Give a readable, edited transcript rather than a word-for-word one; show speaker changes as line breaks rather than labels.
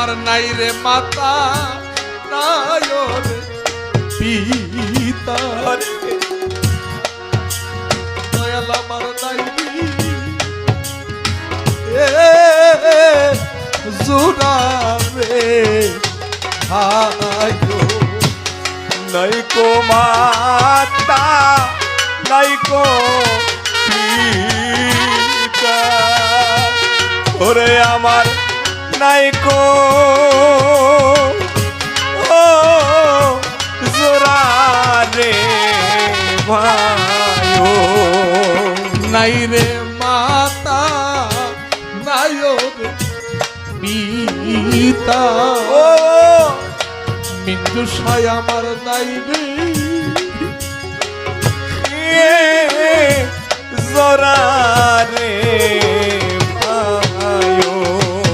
আমার নাই রে মাতা নাই রে পিতা দয়াল আমার নাই জোড়া রে আয়ো
নাইকো মাতা নাইকো পিতা ওরে আমার নাইকো ও জোড়া রে ভাইও
নাই রে মাতা নাই রে পিতা
ও
মিন্দু সায় আমার নাই রে
জোড়া রে